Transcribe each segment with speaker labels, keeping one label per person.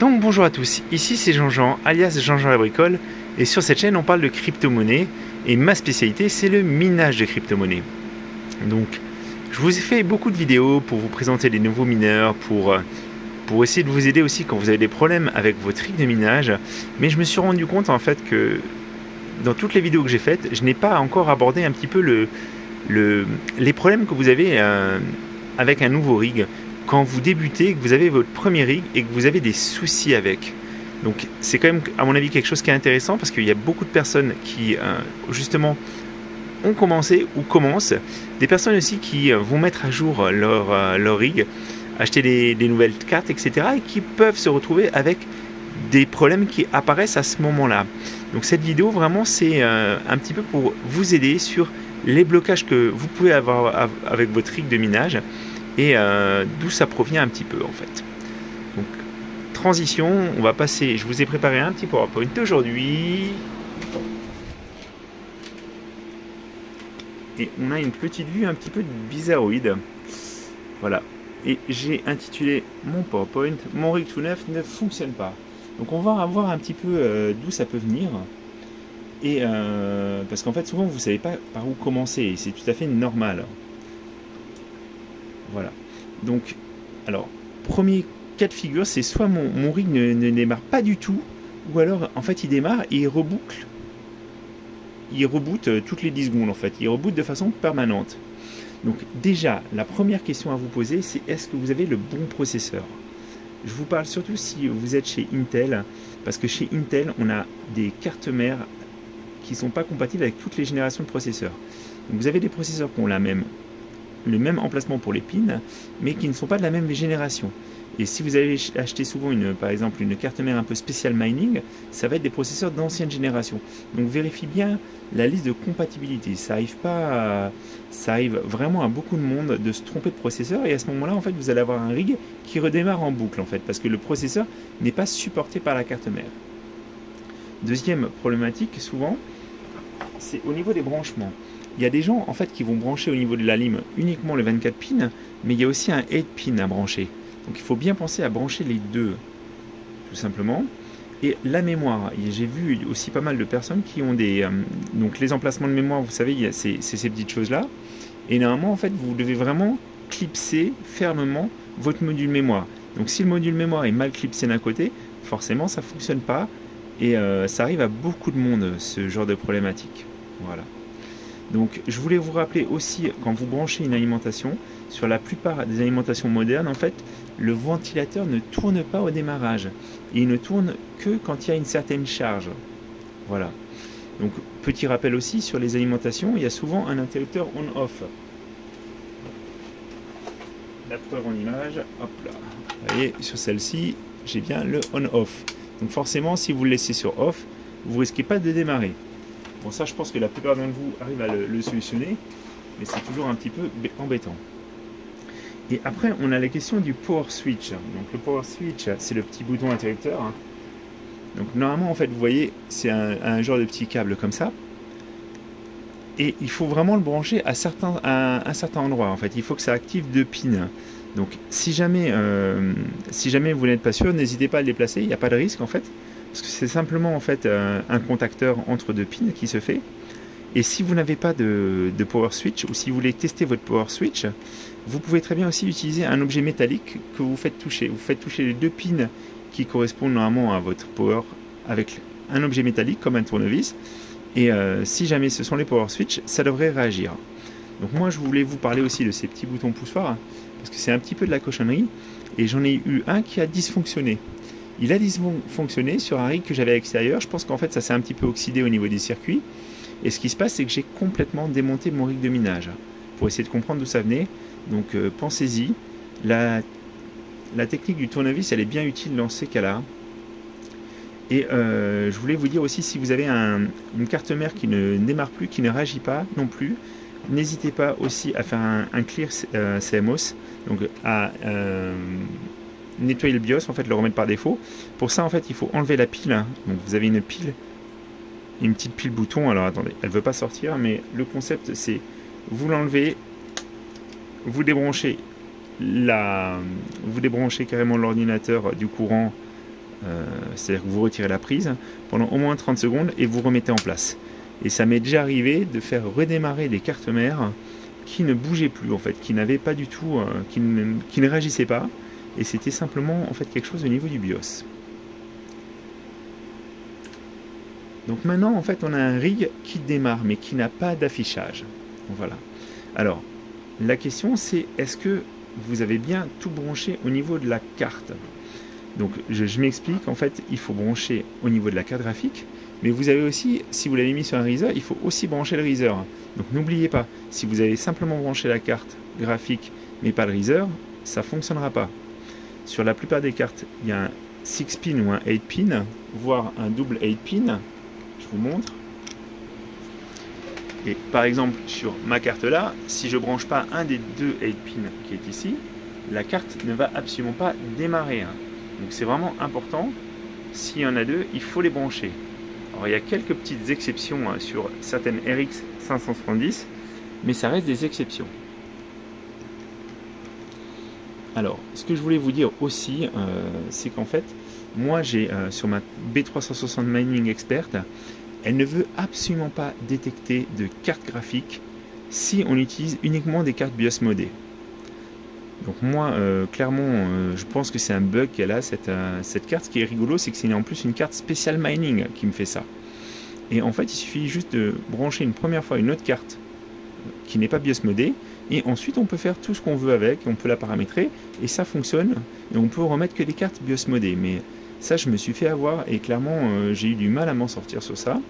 Speaker 1: Donc bonjour à tous, ici c'est Jean-Jean, alias Jean-Jean la bricole, et sur cette chaîne on parle de crypto-monnaie, et ma spécialité c'est le minage de crypto-monnaie. Donc je vous ai fait beaucoup de vidéos pour vous présenter les nouveaux mineurs, pour essayer de vous aider aussi quand vous avez des problèmes avec vos tricks de minage, mais je me suis rendu compte en fait que dans toutes les vidéos que j'ai faites, je n'ai pas encore abordé un petit peu les problèmes que vous avez avec un nouveau rig. Quand vous débutez, que vous avez votre premier rig et que vous avez des soucis avec. Donc c'est quand même à mon avis quelque chose qui est intéressant parce qu'il y a beaucoup de personnes qui justement ont commencé ou commencent. Des personnes aussi qui vont mettre à jour leur rig, acheter des nouvelles cartes, etc. et qui peuvent se retrouver avec des problèmes qui apparaissent à ce moment-là. Donc cette vidéo vraiment c'est un petit peu pour vous aider sur les blocages que vous pouvez avoir avec votre rig de minage et d'où ça provient un petit peu en fait. Donc transition, on va passer, je vous ai préparé un petit PowerPoint aujourd'hui et on a une petite vue un petit peu bizarroïde, voilà, et j'ai intitulé mon PowerPoint mon rig tout neuf ne fonctionne pas. Donc on va voir un petit peu d'où ça peut venir et parce qu'en fait souvent vous savez pas par où commencer et c'est tout à fait normal. Voilà, donc, alors, premier cas de figure, c'est soit mon rig ne démarre pas du tout, ou alors, en fait, il démarre et il reboucle. Il reboot toutes les 10 secondes, en fait. Il reboot de façon permanente. Donc, déjà, la première question à vous poser, c'est est-ce que vous avez le bon processeur? Je vous parle surtout si vous êtes chez Intel, parce que chez Intel, on a des cartes mères qui ne sont pas compatibles avec toutes les générations de processeurs. Donc, vous avez des processeurs qui ont le même emplacement pour les pins, mais qui ne sont pas de la même génération. Et si vous avez acheté souvent par exemple une carte mère un peu spéciale mining, ça va être des processeurs d'ancienne génération. Donc vérifiez bien la liste de compatibilité. Ça arrive vraiment à beaucoup de monde de se tromper de processeur et à ce moment-là, en fait, vous allez avoir un rig qui redémarre en boucle, en fait, parce que le processeur n'est pas supporté par la carte mère. Deuxième problématique, souvent, c'est au niveau des branchements. Il y a des gens en fait qui vont brancher au niveau de la lime uniquement le 24 pins, mais il y a aussi un 8 pin à brancher. Donc il faut bien penser à brancher les deux, tout simplement. Et la mémoire, j'ai vu aussi pas mal de personnes qui ont donc les emplacements de mémoire, vous savez, il y a ces petites choses-là. Et normalement, en fait, vous devez vraiment clipser fermement votre module mémoire. Donc si le module mémoire est mal clipsé d'un côté, forcément ça ne fonctionne pas. Et ça arrive à beaucoup de monde, ce genre de problématique. Voilà. Donc je voulais vous rappeler aussi, quand vous branchez une alimentation, sur la plupart des alimentations modernes, en fait, le ventilateur ne tourne pas au démarrage. Et il ne tourne que quand il y a une certaine charge. Voilà. Donc petit rappel aussi, sur les alimentations, il y a souvent un interrupteur on-off. La preuve en image, hop là. Vous voyez, sur celle-ci, j'ai bien le on-off. Donc forcément, si vous le laissez sur off, vous ne risquez pas de démarrer. Bon, ça, je pense que la plupart d'entre vous arrivent à le solutionner, mais c'est toujours un petit peu embêtant. Et après, on a la question du power switch. Donc, le power switch, c'est le petit bouton interrupteur. Donc, normalement, en fait, vous voyez, c'est un genre de petit câble comme ça. Et il faut vraiment le brancher à un certain endroit. En fait, il faut que ça active 2 pins. Donc, si jamais vous n'êtes pas sûr, n'hésitez pas à le déplacer. Il n'y a pas de risque, en fait. Parce que c'est simplement en fait un contacteur entre 2 pins qui se fait. Et si vous n'avez pas de power switch ou si vous voulez tester votre power switch, vous pouvez très bien aussi utiliser un objet métallique que vous faites toucher. Vous faites toucher les 2 pins qui correspondent normalement à votre power avec un objet métallique comme un tournevis. Et si jamais ce sont les power switch, ça devrait réagir. Donc moi je voulais vous parler aussi de ces petits boutons poussoirs parce que c'est un petit peu de la cochonnerie. Et j'en ai eu un qui a dysfonctionné. Il a dysfonctionné sur un rig que j'avais à l'extérieur. Je pense qu'en fait ça s'est un petit peu oxydé au niveau des circuits. Et ce qui se passe, c'est que j'ai complètement démonté mon rig de minage pour essayer de comprendre d'où ça venait. Donc pensez-y. La technique du tournevis, elle est bien utile dans ces cas-là. Et je voulais vous dire aussi, si vous avez une carte mère qui ne démarre plus, qui ne réagit pas non plus, n'hésitez pas aussi à faire un clear CMOS, donc à nettoyer le BIOS, en fait, le remettre par défaut. Pour ça, en fait, il faut enlever la pile. Donc, vous avez une pile, une petite pile bouton. Alors, attendez, elle ne veut pas sortir, mais le concept, c'est vous l'enlevez, vous débranchez carrément l'ordinateur du courant c'est-à-dire que vous retirez la prise pendant au moins 30 secondes et vous remettez en place. Et ça m'est déjà arrivé de faire redémarrer des cartes mères qui ne bougeaient plus en fait, qui n'avaient pas du tout, qui ne réagissaient pas, et c'était simplement en fait quelque chose au niveau du BIOS. Donc maintenant en fait on a un rig qui démarre mais qui n'a pas d'affichage. Voilà. Alors la question c'est, est-ce que vous avez bien tout branché au niveau de la carte? Donc je m'explique, en fait il faut brancher au niveau de la carte graphique, mais vous avez aussi, si vous l'avez mis sur un riser, il faut aussi brancher le riser. Donc n'oubliez pas, si vous avez simplement branché la carte graphique mais pas le riser, ça ne fonctionnera pas. Sur la plupart des cartes, il y a un 6 pin ou un 8 pin, voire un double 8 pin. Je vous montre. Et par exemple, sur ma carte là, si je ne branche pas un des deux 8 pins qui est ici, la carte ne va absolument pas démarrer. Donc c'est vraiment important, s'il y en a deux, il faut les brancher. Alors il y a quelques petites exceptions sur certaines RX 570, mais ça reste des exceptions. Alors, ce que je voulais vous dire aussi, c'est qu'en fait, moi j'ai sur ma B360 Mining Expert, elle ne veut absolument pas détecter de carte graphique si on utilise uniquement des cartes BIOS modées. Donc moi, clairement, je pense que c'est un bug qu'elle a, cette carte. Ce qui est rigolo, c'est que c'est en plus une carte spéciale mining qui me fait ça. Et en fait, il suffit juste de brancher une première fois une autre carte qui n'est pas BIOS modée, et ensuite on peut faire tout ce qu'on veut avec, on peut la paramétrer, et ça fonctionne, et on peut remettre que des cartes BIOS modées. Mais ça, je me suis fait avoir, et clairement, j'ai eu du mal à m'en sortir sur ça.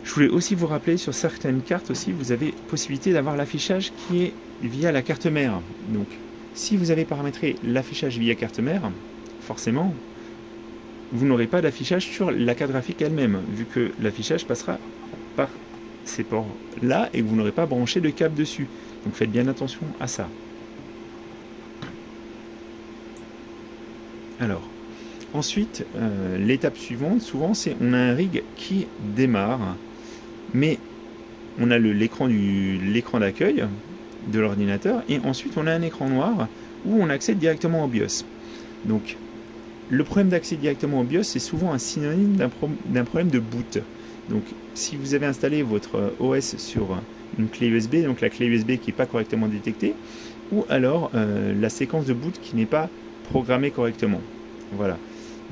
Speaker 1: Je voulais aussi vous rappeler, sur certaines cartes aussi, vous avez possibilité d'avoir l'affichage qui est via la carte mère. Donc, si vous avez paramétré l'affichage via carte mère, forcément, vous n'aurez pas d'affichage sur la carte graphique elle-même, vu que l'affichage passera par ces ports-là et que vous n'aurez pas branché de câble dessus. Donc, faites bien attention à ça. Alors, ensuite, l'étape suivante, souvent, c'est on a un rig qui démarre, mais on a l'écran d'accueil de l'ordinateur, et ensuite on a un écran noir où on accède directement au BIOS. Donc, le problème d'accès directement au BIOS, c'est souvent un synonyme d'un problème de boot. Donc, si vous avez installé votre OS sur une clé USB, donc la clé USB qui n'est pas correctement détectée, ou alors la séquence de boot qui n'est pas programmée correctement. Voilà.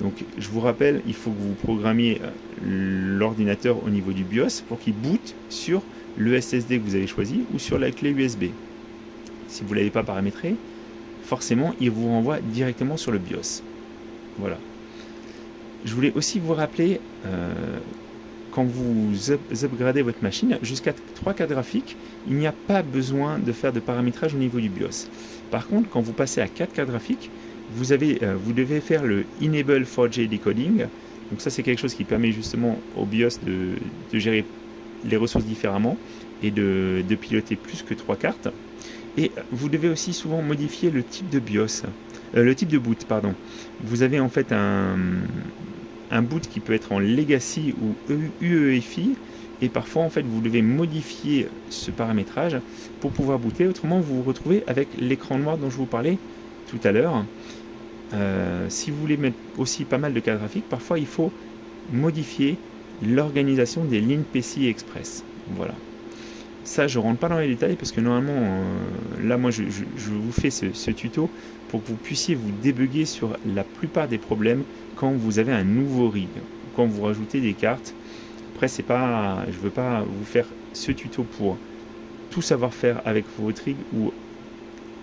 Speaker 1: Donc je vous rappelle, il faut que vous programmiez l'ordinateur au niveau du BIOS pour qu'il boot sur le SSD que vous avez choisi ou sur la clé USB. Si vous ne l'avez pas paramétré, forcément il vous renvoie directement sur le BIOS. Voilà. Je voulais aussi vous rappeler, quand vous upgradez votre machine, jusqu'à 3 cartes graphiques, il n'y a pas besoin de faire de paramétrage au niveau du BIOS. Par contre, quand vous passez à 4 cartes graphiques, vous devez faire le Enable 4J Decoding. Donc ça, c'est quelque chose qui permet justement au BIOS de gérer les ressources différemment et de piloter plus que 3 cartes. Et vous devez aussi souvent modifier le type de BIOS, le type de boot, pardon. Vous avez en fait un boot qui peut être en Legacy ou UEFI, et parfois en fait vous devez modifier ce paramétrage pour pouvoir booter. Autrement, vous vous retrouvez avec l'écran noir dont je vous parlais tout à l'heure. Si vous voulez mettre aussi pas mal de cartes graphiques, parfois il faut modifier l'organisation des lignes PCI Express. Voilà. Ça, je ne rentre pas dans les détails parce que normalement, là, moi, je vous fais ce tuto pour que vous puissiez vous débugger sur la plupart des problèmes quand vous avez un nouveau rig, quand vous rajoutez des cartes. Après, c'est pas, je ne veux pas vous faire ce tuto pour tout savoir faire avec votre rig où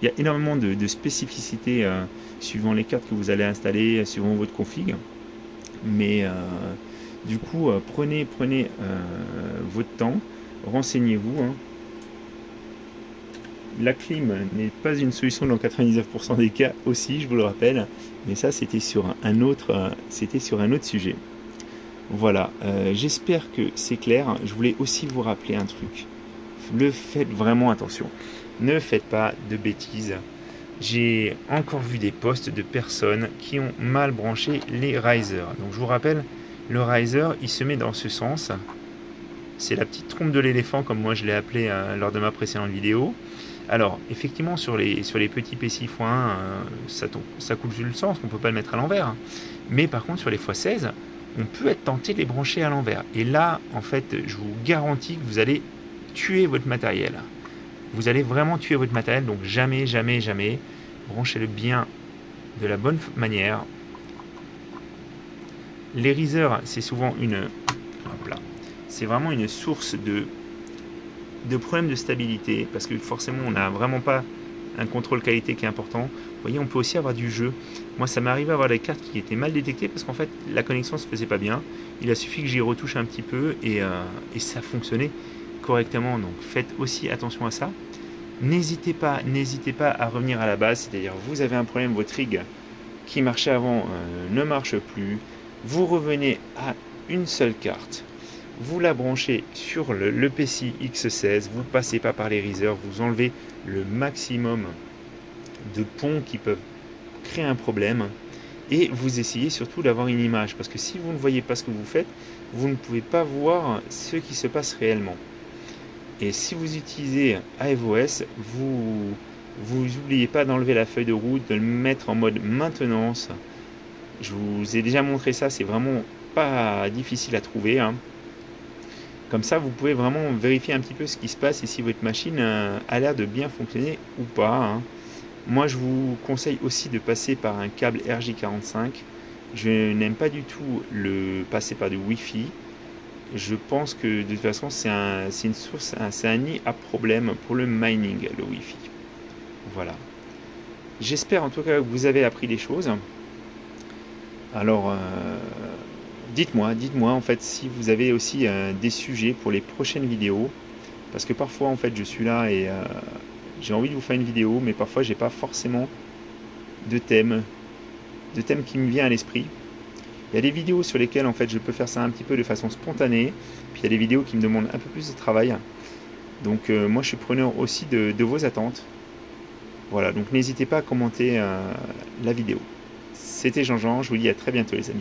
Speaker 1: il y a énormément de spécificités suivant les cartes que vous allez installer, suivant votre config. Mais du coup, prenez votre temps, renseignez-vous. La clim n'est pas une solution dans 99% des cas aussi, je vous le rappelle. Mais ça, c'était sur un autre sujet. Voilà, j'espère que c'est clair. Je voulais aussi vous rappeler un truc. Faites vraiment attention. Ne faites pas de bêtises. J'ai encore vu des posts de personnes qui ont mal branché les risers. Donc je vous rappelle, le riser, il se met dans ce sens. C'est la petite trompe de l'éléphant, comme moi je l'ai appelé lors de ma précédente vidéo. Alors, effectivement, sur les petits P6x1, ça coule sur le sens, on ne peut pas le mettre à l'envers. Mais par contre, sur les x16, on peut être tenté de les brancher à l'envers. Et là, en fait, je vous garantis que vous allez tuer votre matériel. Vous allez vraiment tuer votre matériel, donc jamais, jamais, jamais. Branchez-le bien de la bonne manière. Les riseurs, c'est souvent c'est vraiment une source de problèmes de stabilité, parce que forcément on n'a vraiment pas un contrôle qualité qui est important. Vous voyez, on peut aussi avoir du jeu. Moi, ça m'est arrivé à avoir des cartes qui étaient mal détectées parce qu'en fait la connexion se faisait pas bien. Il a suffi que j'y retouche un petit peu et ça fonctionnait correctement. Donc faites aussi attention à ça. N'hésitez pas à revenir à la base, c'est-à-dire vous avez un problème, votre rig qui marchait avant ne marche plus, vous revenez à une seule carte, vous la branchez sur le PCI X16, vous ne passez pas par les riseurs, vous enlevez le maximum de ponts qui peuvent créer un problème et vous essayez surtout d'avoir une image, parce que si vous ne voyez pas ce que vous faites, vous ne pouvez pas voir ce qui se passe réellement. Et si vous utilisez AevoS, vous n'oubliez pas d'enlever la feuille de route, de le mettre en mode maintenance. Je vous ai déjà montré ça, c'est vraiment pas difficile à trouver, hein. Comme ça, vous pouvez vraiment vérifier un petit peu ce qui se passe et si votre machine a l'air de bien fonctionner ou pas, hein. Moi, je vous conseille aussi de passer par un câble RJ45. Je n'aime pas du tout le passer par du Wi-Fi. Je pense que de toute façon, c'est un nid à problème pour le mining, le Wi-Fi. Voilà. J'espère en tout cas que vous avez appris des choses. Alors, dites-moi en fait si vous avez aussi des sujets pour les prochaines vidéos, parce que parfois en fait je suis là et j'ai envie de vous faire une vidéo, mais parfois j'ai pas forcément de thème qui me vient à l'esprit. Il y a des vidéos sur lesquelles en fait je peux faire ça un petit peu de façon spontanée, puis il y a des vidéos qui me demandent un peu plus de travail. Donc moi je suis preneur aussi de vos attentes. Voilà, donc n'hésitez pas à commenter la vidéo. C'était Jean-Jean, je vous dis à très bientôt les amis.